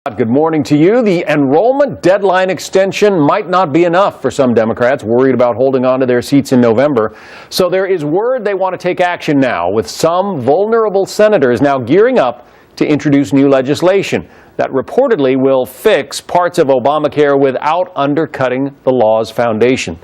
Good morning to you. The enrollment deadline extension might not be enough for some Democrats worried about holding on to their seats in November. So there is word they want to take action now, with some vulnerable senators now gearing up to introduce new legislation that reportedly will fix parts of Obamacare without undercutting the law's foundation.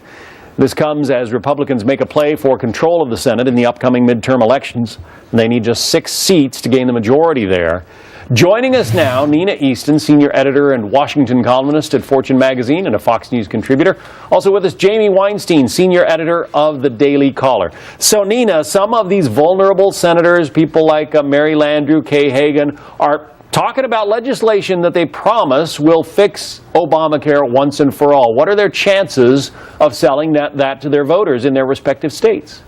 This comes as Republicans make a play for control of the Senate in the upcoming midterm elections. They need just 6 seats to gain the majority there. Joining us now, Nina Easton, senior editor and Washington columnist at Fortune magazine and a Fox News contributor. Also with us, Jaime Weinstein, senior editor of the Daily Caller. So, Nina, some of these vulnerable senators, people like Mary Landrieu, Kay Hagan, are talking about legislation that they promise will fix Obamacare once and for all. What are their chances of selling that to their voters in their respective states?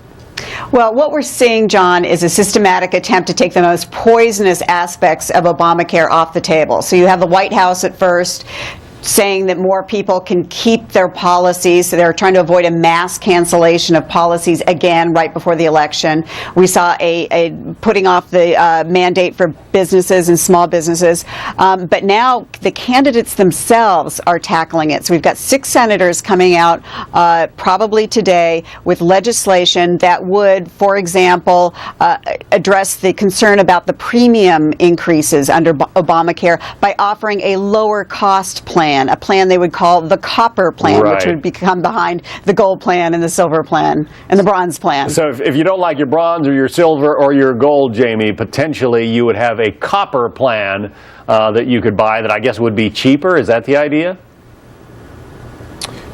Well, what we're seeing, John, is a systematic attempt to take the most poisonous aspects of Obamacare off the table. So you have the White House at first saying that more people can keep their policies, so they're trying to avoid a mass cancellation of policies again right before the election. We saw a putting off the mandate for businesses and small businesses, but now the candidates themselves are tackling it. So we've got 6 senators coming out probably today with legislation that would, for example, address the concern about the premium increases under Obamacare by offering a lower cost plan. A plan they would call the copper plan, right, which would become behind the gold plan and the silver plan and the bronze plan. So if you don't like your bronze or your silver or your gold, Jaime, potentially you would have a copper plan that you could buy that I guess would be cheaper. Is that the idea?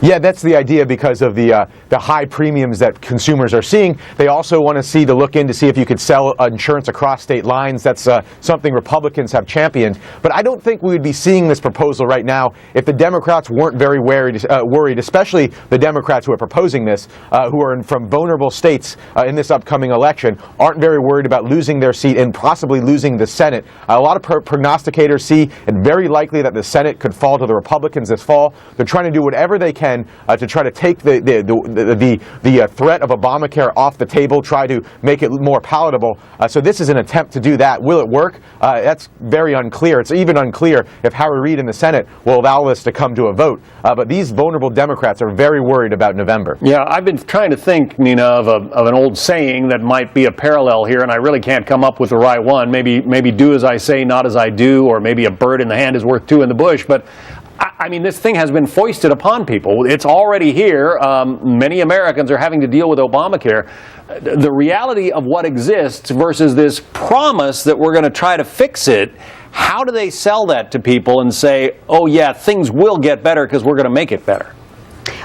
Yeah, that's the idea because of the high premiums that consumers are seeing. They also want to look in to see if you could sell insurance across state lines. That's something Republicans have championed. But I don't think we would be seeing this proposal right now if the Democrats weren't very worried, especially the Democrats who are proposing this, who are from vulnerable states in this upcoming election, aren't very worried about losing their seat and possibly losing the Senate. A lot of prognosticators see it very likely that the Senate could fall to the Republicans this fall. They're trying to do whatever they can to try to take the threat of Obamacare off the table, try to make it more palatable. So this is an attempt to do that. Will it work? That's very unclear. It's even unclear if Harry Reid in the Senate will allow this to come to a vote. But these vulnerable Democrats are very worried about November. Yeah, I've been trying to think, Nina, of an old saying that might be a parallel here, and I really can't come up with the right one. Maybe do as I say, not as I do, or maybe a bird in the hand is worth 2 in the bush. But I mean, this thing has been foisted upon people. It's already here. Many Americans are having to deal with Obamacare. The reality of what exists versus this promise that we're going to try to fix it, how do they sell that to people and say, oh yeah, things will get better because we're going to make it better?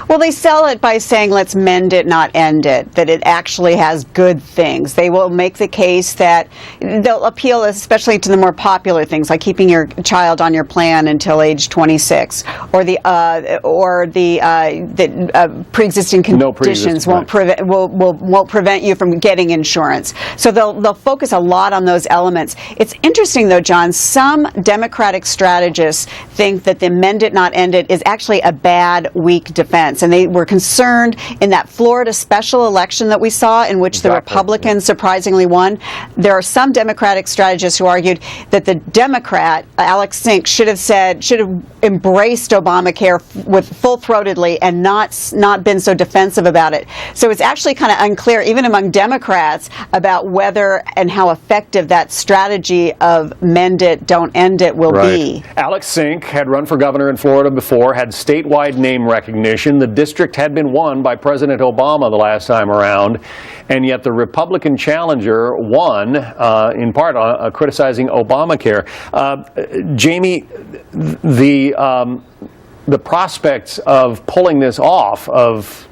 Well, they sell it by saying, let's mend it, not end it, that it actually has good things. They will make the case that they'll appeal especially to the more popular things, like keeping your child on your plan until age 26, or the pre-existing conditions won't prevent you from getting insurance. So they'll focus a lot on those elements. It's interesting, though, John, some Democratic strategists think that the mend it, not end it is actually a bad, weak defense. And they were concerned in that Florida special election that we saw, in which the Republicans surprisingly won. There are some Democratic strategists who argued that the Democrat, Alex Sink, should have embraced Obamacare with full-throatedly and not been so defensive about it. So it's actually kind of unclear, even among Democrats, about whether and how effective that strategy of mend it, don't end it will be. Alex Sink had run for governor in Florida before, had statewide name recognition. The district had been won by President Obama the last time around, and yet the Republican challenger won, in part criticizing Obamacare. Jaime, the prospects of pulling this off, of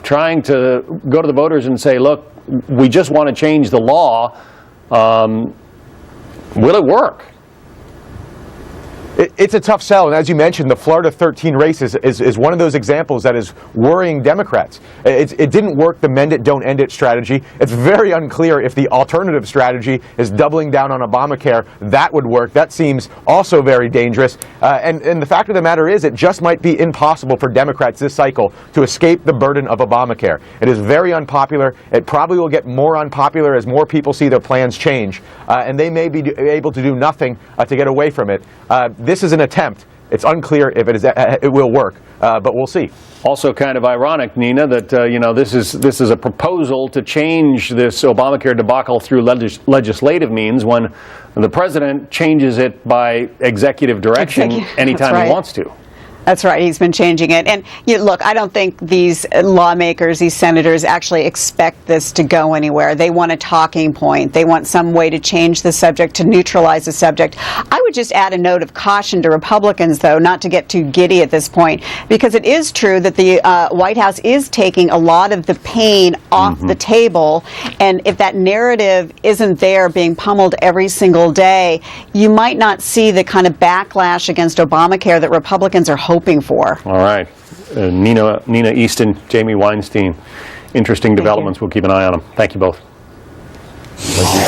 trying to go to the voters and say, look, we just want to change the law, will it work? It's a tough sell, and as you mentioned, the Florida 13 race is one of those examples that is worrying Democrats. It didn't work, the mend it, don't end it strategy. It's very unclear if the alternative strategy is doubling down on Obamacare. That would work. That seems also very dangerous. And the fact of the matter is, it just might be impossible for Democrats this cycle to escape the burden of Obamacare. It is very unpopular. It probably will get more unpopular as more people see their plans change. And they may be able to do nothing to get away from it. This is an attempt. It's unclear if it will work, but we'll see. Also kind of ironic, Nina, that you know, this is a proposal to change this Obamacare debacle through legislative means when the president changes it by executive direction anytime he wants to. That's right. He's been changing it. And look, I don't think these lawmakers, these senators actually expect this to go anywhere. They want a talking point. They want some way to change the subject, to neutralize the subject. I would just add a note of caution to Republicans, though, not to get too giddy at this point, because it is true that the White House is taking a lot of the pain off the table. And if that narrative isn't there being pummeled every single day, you might not see the kind of backlash against Obamacare that Republicans are hoping for. All right. Nina Easton, Jaime Weinstein. Interesting developments. We'll keep an eye on them. Thank you both.